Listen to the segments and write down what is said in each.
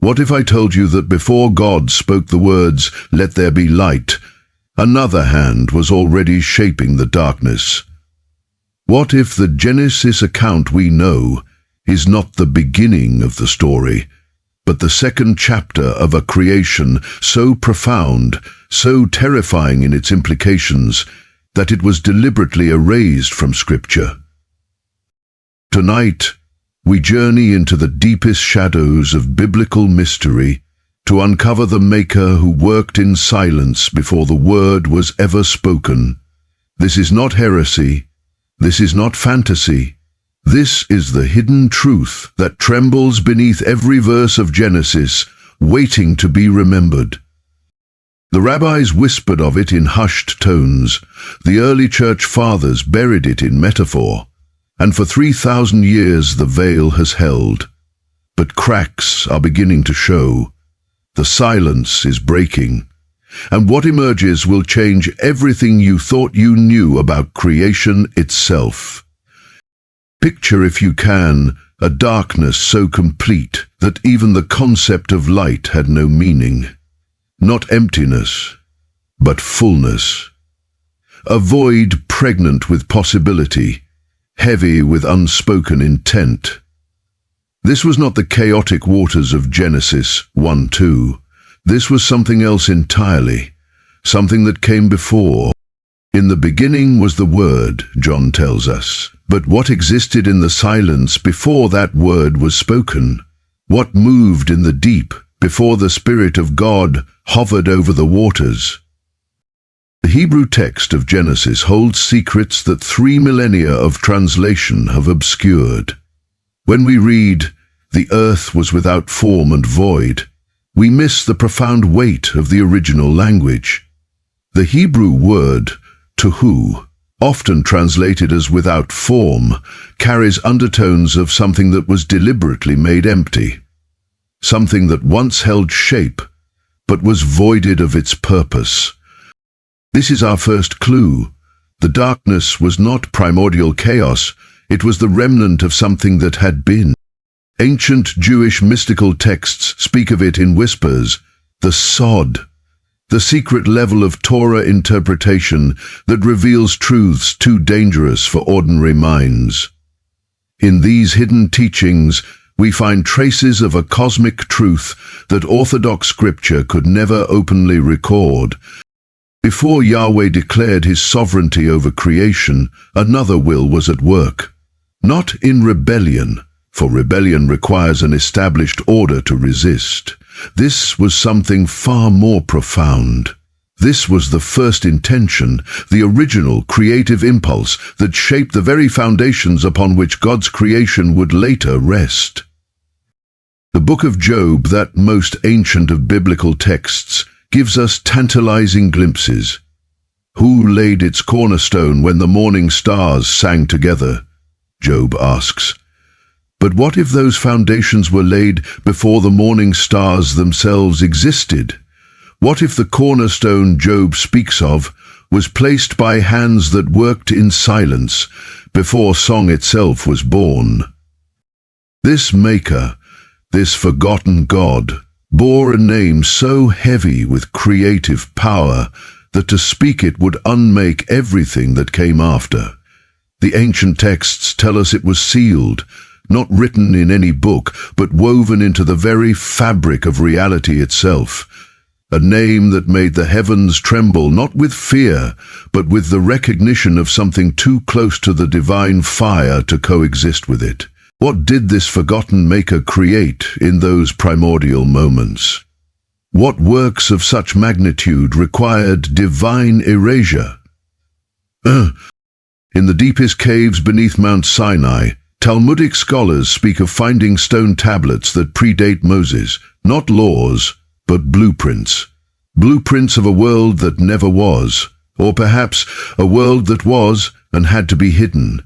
What if I told you that before God spoke the words, "Let there be light," another hand was already shaping the darkness? What if the Genesis account we know is not the beginning of the story, but the second chapter of a creation so profound, so terrifying in its implications, that it was deliberately erased from Scripture? Tonight, we journey into the deepest shadows of biblical mystery to uncover the Maker who worked in silence before the word was ever spoken. This is not heresy. This is not fantasy. This is the hidden truth that trembles beneath every verse of Genesis, waiting to be remembered. The rabbis whispered of it in hushed tones. The early church fathers buried it in metaphor. And for 3,000 years the veil has held. But cracks are beginning to show. The silence is breaking. And what emerges will change everything you thought you knew about creation itself. Picture, if you can, a darkness so complete that even the concept of light had no meaning. Not emptiness, but fullness. A void pregnant with possibility, heavy with unspoken intent. This was not the chaotic waters of Genesis 1-2. This was something else entirely, something that came before. In the beginning was the Word, John tells us. But what existed in the silence before that word was spoken? What moved in the deep before the Spirit of God hovered over the waters? The Hebrew text of Genesis holds secrets that 3 millennia of translation have obscured. When we read, "The earth was without form and void," we miss the profound weight of the original language. The Hebrew word, tohu, often translated as without form, carries undertones of something that was deliberately made empty. Something that once held shape, but was voided of its purpose. This is our first clue. The darkness was not primordial chaos, it was the remnant of something that had been. Ancient Jewish mystical texts speak of it in whispers, the sod, the secret level of Torah interpretation that reveals truths too dangerous for ordinary minds. In these hidden teachings, we find traces of a cosmic truth that orthodox scripture could never openly record. Before Yahweh declared his sovereignty over creation, another will was at work. Not in rebellion, for rebellion requires an established order to resist. This was something far more profound. This was the first intention, the original creative impulse that shaped the very foundations upon which God's creation would later rest. The book of Job, that most ancient of biblical texts, gives us tantalizing glimpses. Who laid its cornerstone when the morning stars sang together? Job asks. But what if those foundations were laid before the morning stars themselves existed? What if the cornerstone Job speaks of was placed by hands that worked in silence before song itself was born? This Maker, this forgotten God, bore a name so heavy with creative power that to speak it would unmake everything that came after. The ancient texts tell us it was sealed, not written in any book, but woven into the very fabric of reality itself. A name that made the heavens tremble, not with fear, but with the recognition of something too close to the divine fire to coexist with it. What did this forgotten Maker create in those primordial moments? What works of such magnitude required divine erasure? In the deepest caves beneath Mount Sinai, Talmudic scholars speak of finding stone tablets that predate Moses, not laws, but blueprints. Blueprints of a world that never was, or perhaps a world that was and had to be hidden.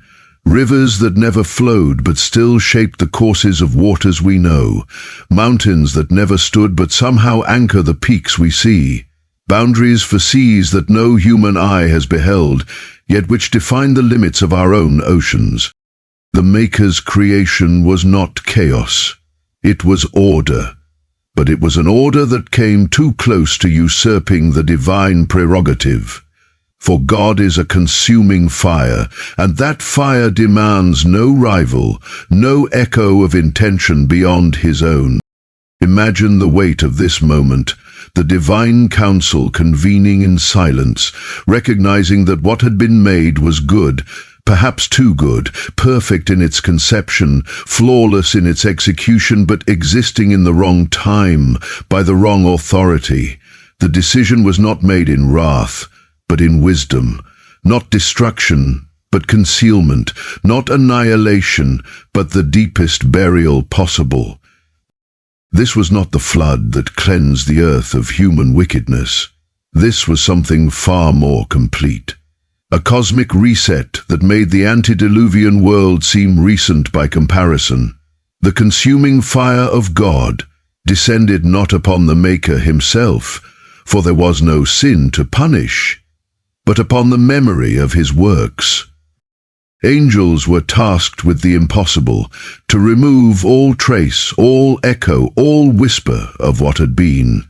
Rivers that never flowed but still shaped the courses of waters we know. Mountains that never stood but somehow anchor the peaks we see. Boundaries for seas that no human eye has beheld, yet which define the limits of our own oceans. The Maker's creation was not chaos. It was order. but it was an order that came too close to usurping the divine prerogative. For God is a consuming fire, and that fire demands no rival, no echo of intention beyond his own. Imagine the weight of this moment, the divine council convening in silence, recognizing that what had been made was good, perhaps too good, perfect in its conception, flawless in its execution, but existing in the wrong time, by the wrong authority. The decision was not made in wrath, but in wisdom, not destruction, but concealment, not annihilation, but the deepest burial possible. This was not the flood that cleansed the earth of human wickedness. This was something far more complete. A cosmic reset that made the antediluvian world seem recent by comparison. The consuming fire of God descended not upon the Maker himself, for there was no sin to punish, but upon the memory of his works. Angels were tasked with the impossible, to remove all trace, all echo, all whisper of what had been.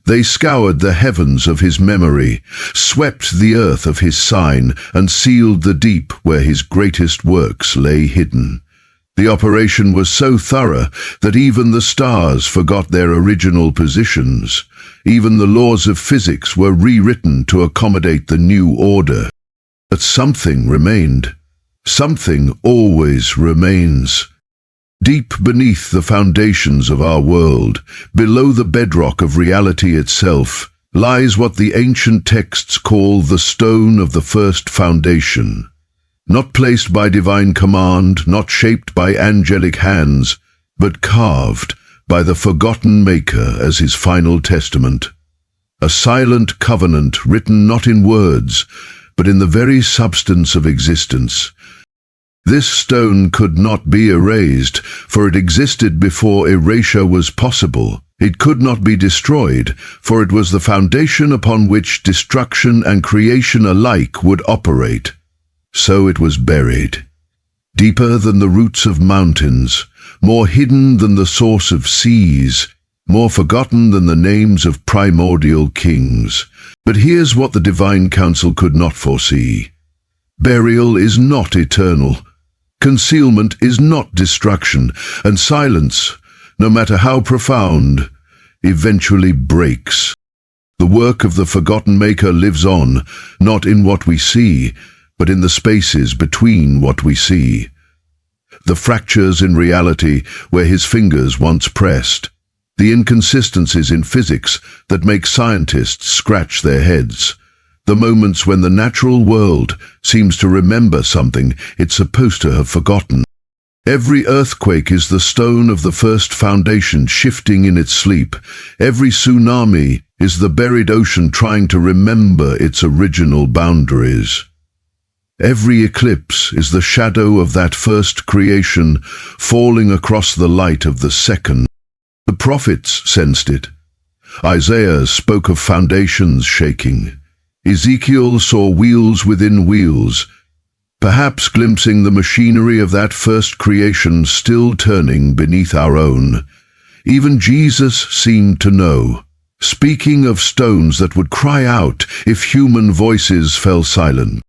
They scoured the heavens of his memory, swept the earth of his sign, and sealed the deep where his greatest works lay hidden. The operation was so thorough that even the stars forgot their original positions. Even the laws of physics were rewritten to accommodate the new order. But something remained. Something always remains. Deep beneath the foundations of our world, below the bedrock of reality itself, lies what the ancient texts call the stone of the first foundation. Not placed by divine command, not shaped by angelic hands, but carved by the forgotten Maker as his final testament. A silent covenant written not in words, but in the very substance of existence. This stone could not be erased, for it existed before erasure was possible. It could not be destroyed, for it was the foundation upon which destruction and creation alike would operate. So it was buried. Deeper than the roots of mountains, more hidden than the source of seas, more forgotten than the names of primordial kings. But here's what the divine council could not foresee. Burial is not eternal. Concealment is not destruction, and silence, no matter how profound, eventually breaks. The work of the forgotten Maker lives on, not in what we see, but in the spaces between what we see. The fractures in reality where his fingers once pressed, the inconsistencies in physics that make scientists scratch their heads, the moments when the natural world seems to remember something it's supposed to have forgotten. Every earthquake is the stone of the first foundation shifting in its sleep. Every tsunami is the buried ocean trying to remember its original boundaries. Every eclipse is the shadow of that first creation falling across the light of the second. The prophets sensed it. Isaiah spoke of foundations shaking. Ezekiel saw wheels within wheels, perhaps glimpsing the machinery of that first creation still turning beneath our own. Even Jesus seemed to know, speaking of stones that would cry out if human voices fell silent.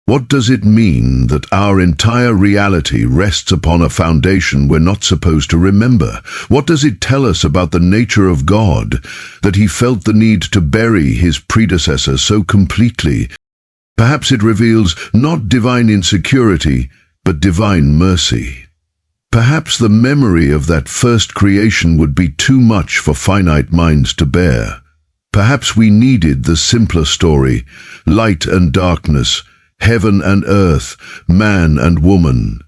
What does it mean that our entire reality rests upon a foundation we're not supposed to remember? What does it tell us about the nature of God, that he felt the need to bury his predecessor so completely? Perhaps it reveals not divine insecurity, but divine mercy. Perhaps the memory of that first creation would be too much for finite minds to bear. Perhaps we needed the simpler story, light and darkness, heaven and earth, man and woman,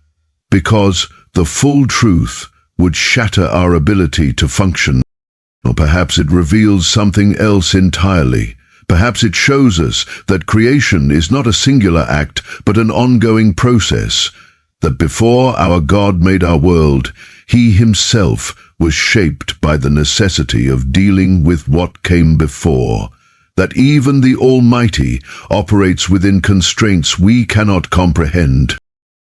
because the full truth would shatter our ability to function. Or perhaps it reveals something else entirely. Perhaps it shows us that creation is not a singular act, but an ongoing process, that before our God made our world, he himself was shaped by the necessity of dealing with what came before. That even the Almighty operates within constraints we cannot comprehend.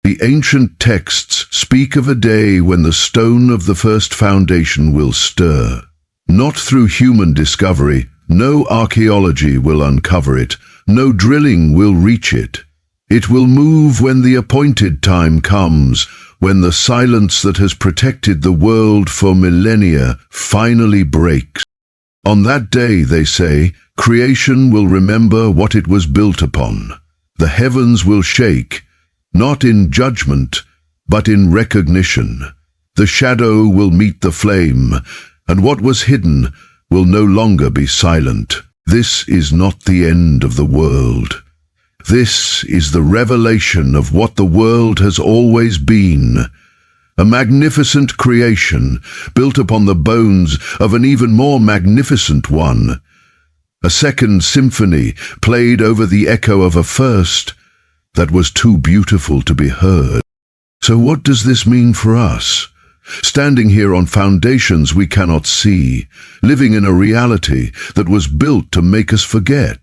The ancient texts speak of a day when the stone of the first foundation will stir. Not through human discovery. No archaeology will uncover it. No drilling will reach it. It will move when the appointed time comes, when the silence that has protected the world for millennia finally breaks. On that day, they say, creation will remember what it was built upon. The heavens will shake, not in judgment, but in recognition. The shadow will meet the flame, and what was hidden will no longer be silent. This is not the end of the world. This is the revelation of what the world has always been. A magnificent creation built upon the bones of an even more magnificent one. A second symphony played over the echo of a first that was too beautiful to be heard. So what does this mean for us? Standing here on foundations we cannot see, living in a reality that was built to make us forget.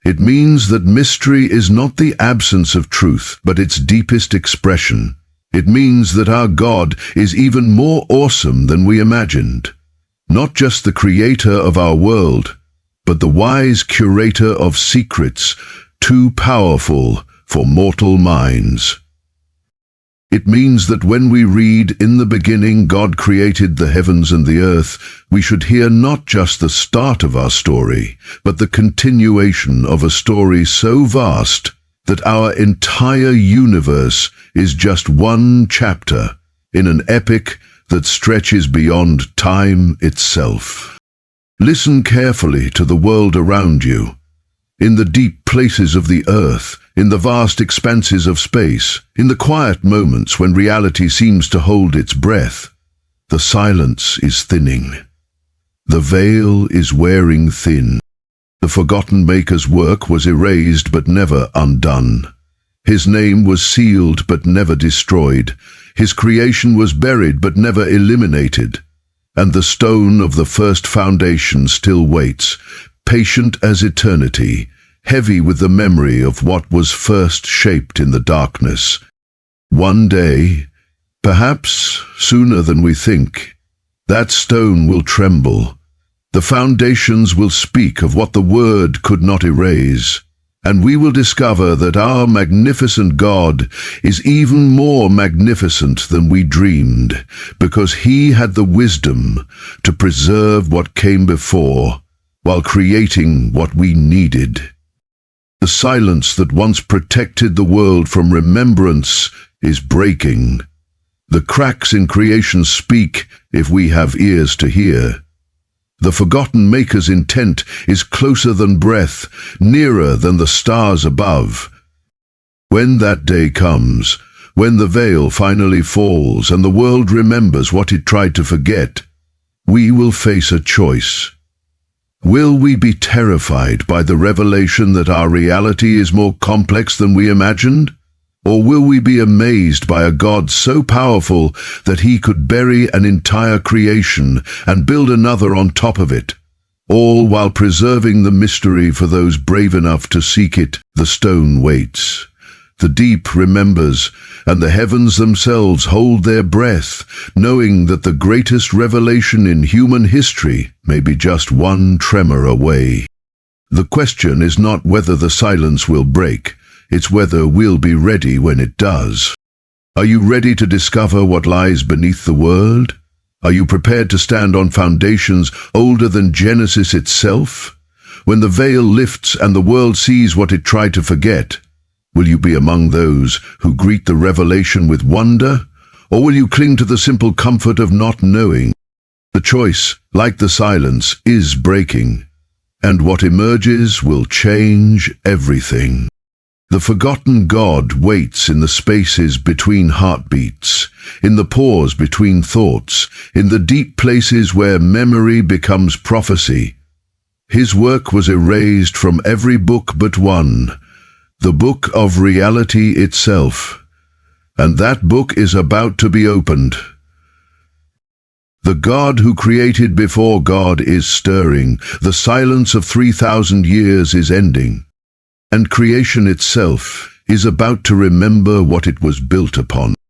It means that mystery is not the absence of truth, but its deepest expression. It means that our God is even more awesome than we imagined. Not just the creator of our world, but the wise curator of secrets, too powerful for mortal minds. It means that when we read, "In the beginning God created the heavens and the earth," we should hear not just the start of our story, but the continuation of a story so vast that our entire universe is just one chapter in an epic that stretches beyond time itself. Listen carefully to the world around you. In the deep places of the earth, in the vast expanses of space, in the quiet moments when reality seems to hold its breath, the silence is thinning. The veil is wearing thin. The forgotten Maker's work was erased but never undone. His name was sealed but never destroyed. His creation was buried but never eliminated. And the stone of the first foundation still waits, patient as eternity, heavy with the memory of what was first shaped in the darkness. One day, perhaps sooner than we think, that stone will tremble. The foundations will speak of what the word could not erase, and we will discover that our magnificent God is even more magnificent than we dreamed, because he had the wisdom to preserve what came before, while creating what we needed. The silence that once protected the world from remembrance is breaking. The cracks in creation speak if we have ears to hear. The forgotten Maker's intent is closer than breath, nearer than the stars above. When that day comes, when the veil finally falls and the world remembers what it tried to forget, we will face a choice. Will we be terrified by the revelation that our reality is more complex than we imagined? Or will we be amazed by a God so powerful that he could bury an entire creation and build another on top of it, all while preserving the mystery for those brave enough to seek it? The stone waits. The deep remembers, and the heavens themselves hold their breath, knowing that the greatest revelation in human history may be just one tremor away. The question is not whether the silence will break, it's whether we'll be ready when it does. Are you ready to discover what lies beneath the world? Are you prepared to stand on foundations older than Genesis itself? When the veil lifts and the world sees what it tried to forget, will you be among those who greet the revelation with wonder, or will you cling to the simple comfort of not knowing? The choice, like the silence, is breaking, and what emerges will change everything. The forgotten God waits in the spaces between heartbeats, in the pause between thoughts, in the deep places where memory becomes prophecy. His work was erased from every book but one, the book of reality itself, and that book is about to be opened. The God who created before God is stirring, the silence of 3,000 years is ending, and creation itself is about to remember what it was built upon.